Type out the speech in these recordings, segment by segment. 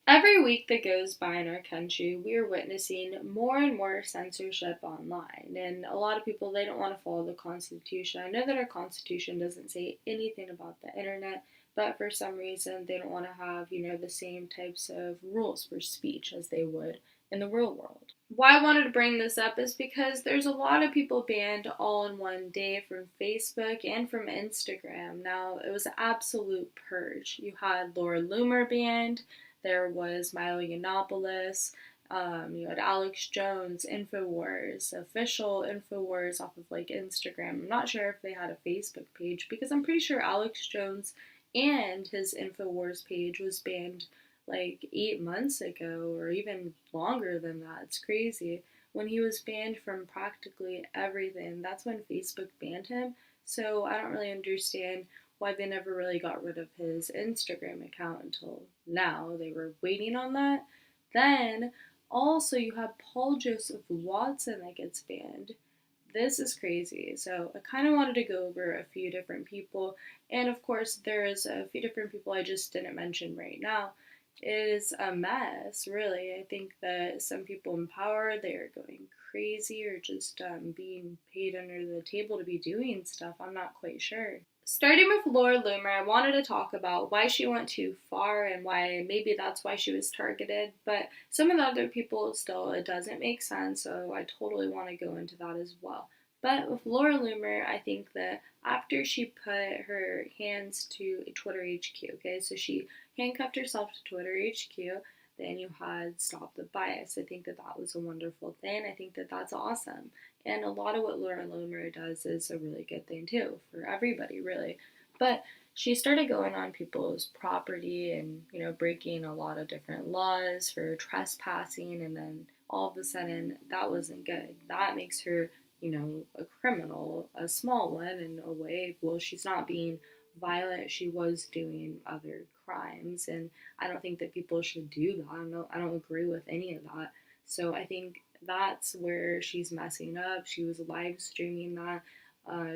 Every week that goes by in our country, we are witnessing more and more censorship online. And a lot of people, they don't want to follow the Constitution. I know that our Constitution doesn't say anything about the internet, but for some reason, they don't want to have, the same types of rules for speech as they would in the real world. Why I wanted to bring this up is because there's a lot of people banned all in one day from Facebook and from Instagram. Now, it was an absolute purge. You had Laura Loomer banned, there was Milo Yiannopoulos, you had Alex Jones, InfoWars, official InfoWars off of like Instagram. I'm not sure if they had a Facebook page because I'm pretty sure Alex Jones and his InfoWars page was banned like 8 months ago or even longer than that. It's crazy. When he was banned from practically everything, that's when Facebook banned him. So I don't really understand why they never really got rid of his Instagram account until now. They were waiting on that. Then also you have Paul Joseph Watson that gets banned. This is crazy. So I kind of wanted to go over a few different people. And of course, there's a few different people I just didn't mention right now. It is a mess, really. I think that some people in power, they are going crazy or just being paid under the table to be doing stuff. I'm not quite sure. Starting with Laura Loomer, I wanted to talk about why she went too far and why maybe that's why she was targeted. But some of the other people still, it doesn't make sense, so I totally want to go into that as well. But with Laura Loomer, I think that after she put her hands to Twitter HQ, okay, so she handcuffed herself to Twitter HQ, then you had Stop the Bias. I think that that was a wonderful thing. I think that that's awesome. And a lot of what Laura Loomer does is a really good thing too, for everybody, really. But she started going on people's property and, breaking a lot of different laws for trespassing. And then all of a sudden, that wasn't good. That makes her, a criminal, a small one in a way. Well, she's not being violent, she was doing other crimes. And I don't think that people should do that. I don't agree with any of that. So I think that's where she's messing up. She was live streaming that.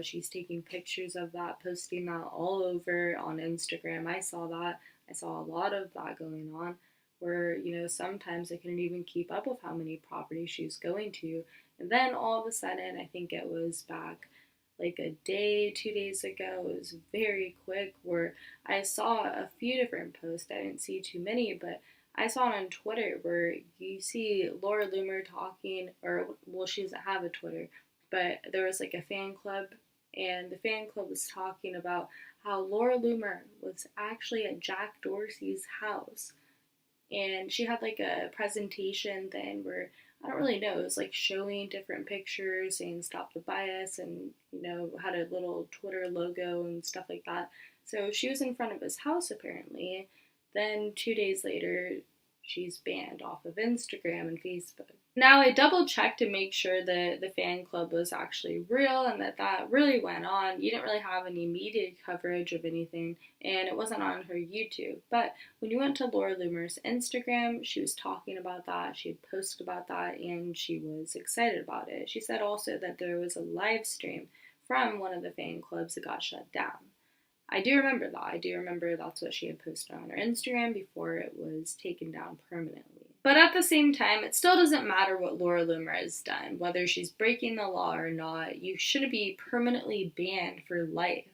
She's taking pictures of that, posting that all over on Instagram. I saw that. I saw a lot of that going on where, sometimes I couldn't even keep up with how many properties she was going to. And then all of a sudden, I think it was back like a day, 2 days ago. It was very quick where I saw a few different posts. I didn't see too many, but I saw it on Twitter where you see Laura Loomer talking, or well, she doesn't have a Twitter, but there was like a fan club, and the fan club was talking about how Laura Loomer was actually at Jack Dorsey's house, and she had like a presentation then where I don't really know, it was like showing different pictures saying Stop the Bias and, had a little Twitter logo and stuff like that. So she was in front of his house apparently. Then 2 days later, she's banned off of Instagram and Facebook. Now, I double checked to make sure that the fan club was actually real and that that really went on. You didn't really have any media coverage of anything, and it wasn't on her YouTube. But when you went to Laura Loomer's Instagram, she was talking about that, she had posted about that, and she was excited about it. She said also that there was a live stream from one of the fan clubs that got shut down. I do remember that. I do remember that's what she had posted on her Instagram before it was taken down permanently. But at the same time, it still doesn't matter what Laura Loomer has done, whether she's breaking the law or not. You shouldn't be permanently banned for life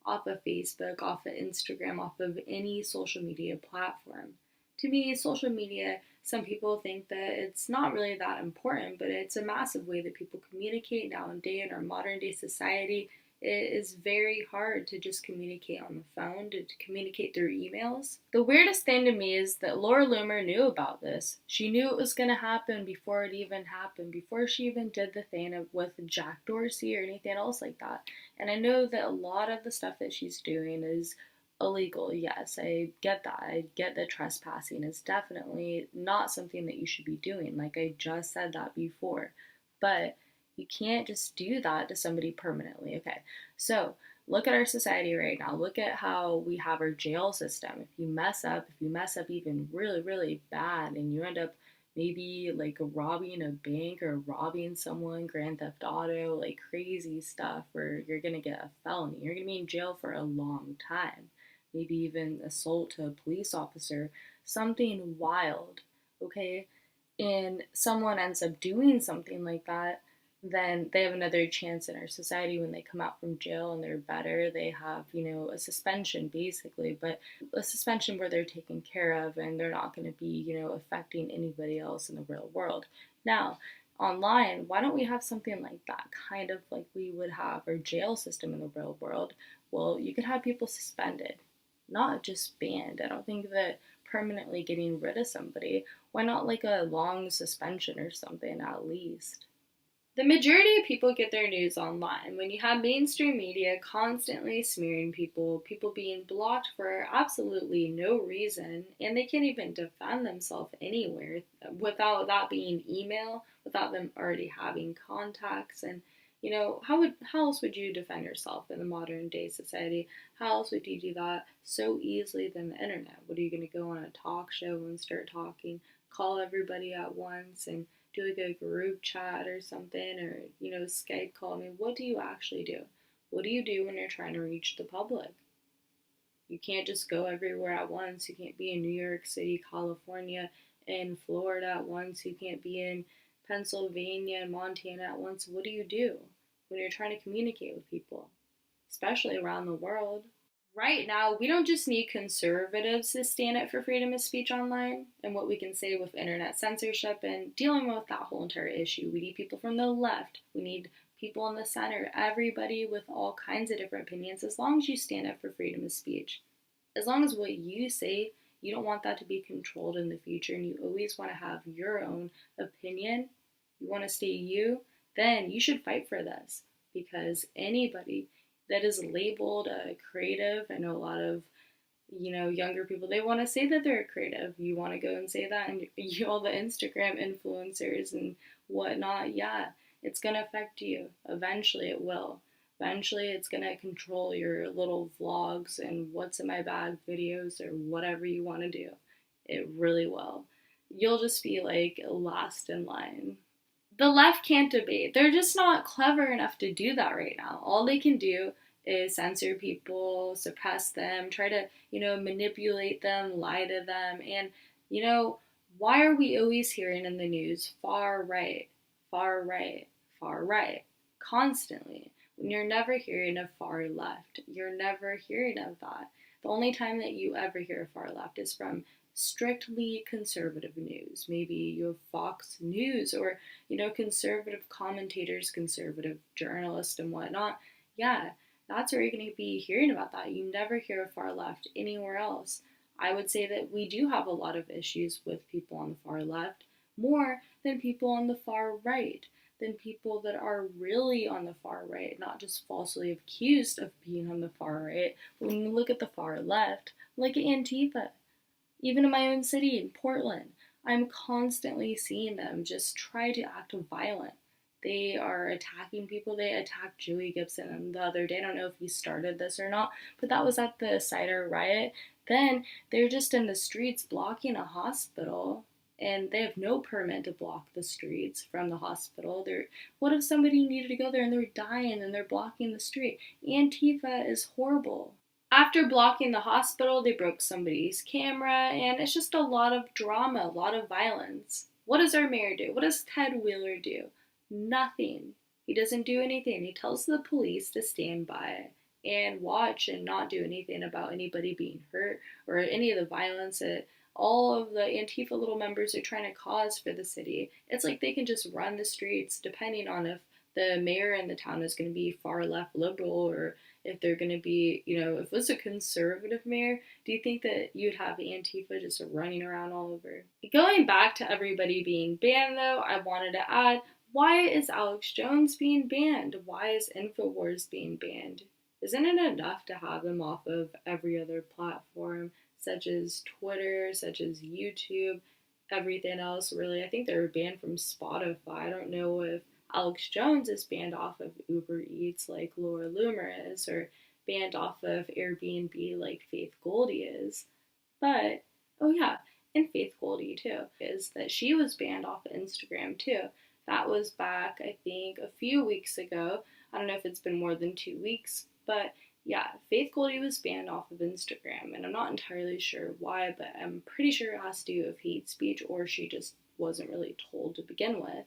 off of Facebook, off of Instagram, off of any social media platform. To me, social media, some people think that it's not really that important, but it's a massive way that people communicate nowadays in our modern day society. It is very hard to just communicate on the phone, to communicate through emails. The weirdest thing to me is that Laura Loomer knew about this. She knew it was going to happen before it even happened, before she even did the thing with Jack Dorsey or anything else like that. And I know that a lot of the stuff that she's doing is illegal. Yes, I get that. I get that trespassing is definitely not something that you should be doing. Like I just said that before. But you can't just do that to somebody permanently. Okay, so look at our society right now. Look at how we have our jail system. If you mess up even really, really bad, and you end up maybe like robbing a bank or robbing someone, grand theft auto, like crazy stuff, where you're gonna get a felony. You're gonna be in jail for a long time. Maybe even assault to a police officer. something wild, okay, and someone ends up doing something like that, then they have another chance in our society when they come out from jail and they're better. They have, a suspension basically, but a suspension where they're taken care of and they're not going to be, affecting anybody else in the real world. Now, online, why don't we have something like that, kind of like we would have our jail system in the real world? Well, you could have people suspended, not just banned. I don't think that permanently getting rid of somebody. Why not like a long suspension or something at least? The majority of people get their news online. When you have mainstream media constantly smearing people, people being blocked for absolutely no reason, and they can't even defend themselves anywhere without that being email, without them already having contacts. And how else would you defend yourself in the modern day society? How else would you do that so easily than the internet? What, are you going to go on a talk show and start talking, call everybody at once, and do like a group chat or something, or Skype call? I mean, what do you actually do? What do you do when you're trying to reach the public? You can't just go everywhere at once. You can't be in New York City, California, and Florida at once. You can't be in Pennsylvania and Montana at once. What do you do when you're trying to communicate with people, especially around the world? Right now, we don't just need conservatives to stand up for freedom of speech online and what we can say with internet censorship and dealing with that whole entire issue. We need people from the left. We need people in the center, everybody with all kinds of different opinions, as long as you stand up for freedom of speech. As long as what you say, you don't want that to be controlled in the future and you always want to have your own opinion, you want to stay you, then you should fight for this, because anybody that is labeled a creative, I know a lot of younger people, they want to say that they're creative. You want to go and say that, and all the Instagram influencers and whatnot, yeah, it's going to affect you. Eventually it will. Eventually it's going to control your little vlogs and what's in my bag videos or whatever you want to do. It really will. You'll just be like last in line. The left can't debate. They're just not clever enough to do that right now. All they can do is censor people, suppress them, try to, manipulate them, lie to them. And, why are we always hearing in the news far right, far right, far right, constantly? When you're never hearing of far left, you're never hearing of that. The only time that you ever hear far left is from strictly conservative news. Maybe you have Fox News or, conservative commentators, conservative journalists, and whatnot. Yeah, that's where you're going to be hearing about that. You never hear of far left anywhere else. I would say that we do have a lot of issues with people on the far left, more than people on the far right, than people that are really on the far right, not just falsely accused of being on the far right. When you look at the far left, like Antifa, even in my own city, in Portland, I'm constantly seeing them just try to act violent. They are attacking people. They attacked Joey Gibson the other day. I don't know if he started this or not, but that was at the cider riot. Then they're just in the streets blocking a hospital, and they have no permit to block the streets from the hospital. What if somebody needed to go there and they're dying and they're blocking the street? Antifa is horrible. After blocking the hospital, they broke somebody's camera, and it's just a lot of drama, a lot of violence. What does our mayor do? What does Ted Wheeler do? Nothing. He doesn't do anything. He tells the police to stand by and watch and not do anything about anybody being hurt or any of the violence that all of the Antifa little members are trying to cause for the city. It's like they can just run the streets depending on if the mayor in the town is going to be far left liberal or if they're going to be, if it was a conservative mayor, do you think that you'd have Antifa just running around all over? Going back to everybody being banned, though, I wanted to add, why is Alex Jones being banned? Why is InfoWars being banned? Isn't it enough to have them off of every other platform, such as Twitter, such as YouTube, everything else, really? I think they're banned from Spotify. I don't know if Alex Jones is banned off of Uber Eats like Laura Loomer is, or banned off of Airbnb like Faith Goldie is. But, oh yeah, and Faith Goldie too, is that she was banned off of Instagram too. That was back, I think, a few weeks ago. I don't know if it's been more than 2 weeks, but Yeah, Faith Goldie was banned off of Instagram, and I'm not entirely sure why, but I'm pretty sure it has to do with hate speech, or she just wasn't really told to begin with.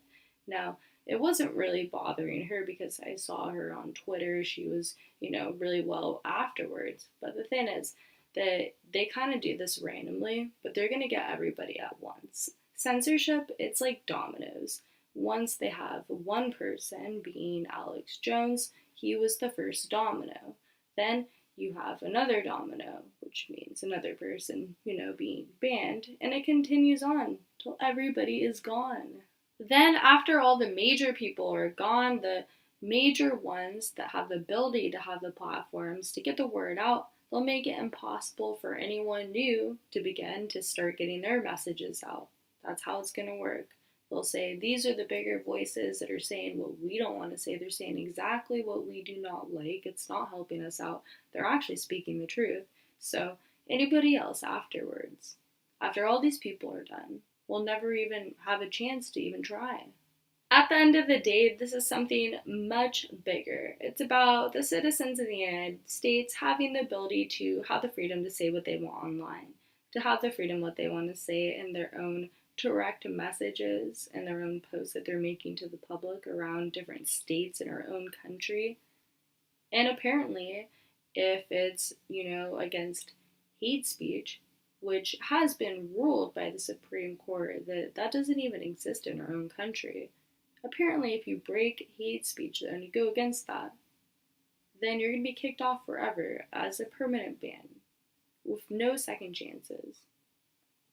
Now, it wasn't really bothering her because I saw her on Twitter. She was, really well afterwards. But the thing is that they kind of do this randomly, but they're going to get everybody at once. Censorship, it's like dominoes. Once they have one person, being Alex Jones, he was the first domino. Then you have another domino, which means another person, being banned, and it continues on till everybody is gone. Then, after all the major people are gone, the major ones that have the ability to have the platforms to get the word out, they'll make it impossible for anyone new to begin to start getting their messages out. That's how it's going to work. They'll say, these are the bigger voices that are saying what we don't want to say. They're saying exactly what we do not like. It's not helping us out. They're actually speaking the truth. So, anybody else afterwards, after all these people are done, will never even have a chance to even try. At the end of the day, this is something much bigger. It's about the citizens of the United States having the ability to have the freedom to say what they want online, to have the freedom what they want to say in their own direct messages and their own posts that they're making to the public around different states in our own country. And apparently, if it's, against hate speech, which has been ruled by the Supreme Court that doesn't even exist in our own country. Apparently, if you break hate speech and you go against that, then you're going to be kicked off forever as a permanent ban with no second chances.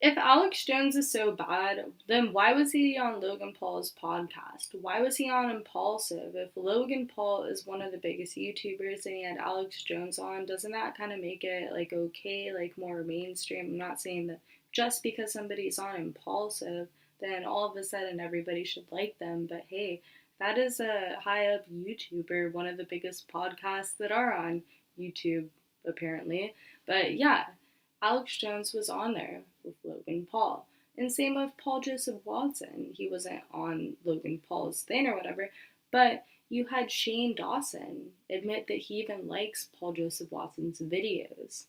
If Alex Jones is so bad, then why was he on Logan Paul's podcast? Why was he on Impulsive? If Logan Paul is one of the biggest YouTubers and he had Alex Jones on, doesn't that kind of make it okay, more mainstream? I'm not saying that just because somebody's on Impulsive, then all of a sudden everybody should like them. But hey, that is a high up YouTuber, one of the biggest podcasts that are on YouTube, apparently. But yeah, Alex Jones was on there with Logan Paul. And same with Paul Joseph Watson. He wasn't on Logan Paul's thing or whatever, but you had Shane Dawson admit that he even likes Paul Joseph Watson's videos.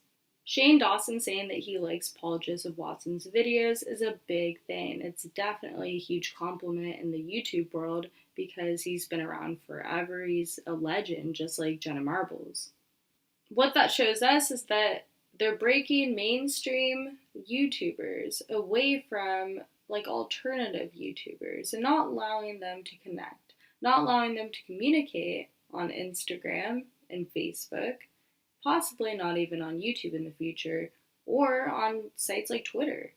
Shane Dawson saying that he likes Paul Joseph Watson's videos is a big thing. It's definitely a huge compliment in the YouTube world because he's been around forever. He's a legend, just like Jenna Marbles. What that shows us is that they're breaking mainstream YouTubers away from alternative YouTubers and not allowing them to connect, not allowing them to communicate on Instagram and Facebook, possibly not even on YouTube in the future, or on sites like Twitter.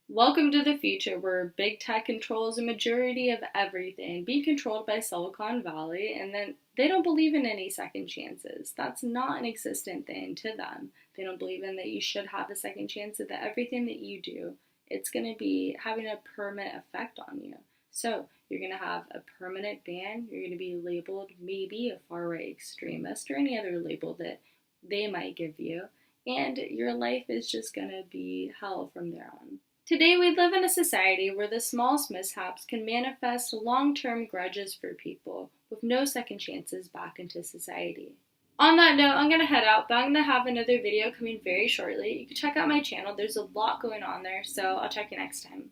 Welcome to the future where big tech controls a majority of everything, being controlled by Silicon Valley, and then they don't believe in any second chances. That's not an existent thing to them. They don't believe in that you should have a second chance, that everything that you do, it's going to be having a permanent effect on you. So you're going to have a permanent ban. You're going to be labeled maybe a far-right extremist or any other label that they might give you. And your life is just going to be hell from there on. Today, we live in a society where the smallest mishaps can manifest long-term grudges for people with no second chances back into society. On that note, I'm going to head out, but I'm going to have another video coming very shortly. You can check out my channel. There's a lot going on there, so I'll check you next time.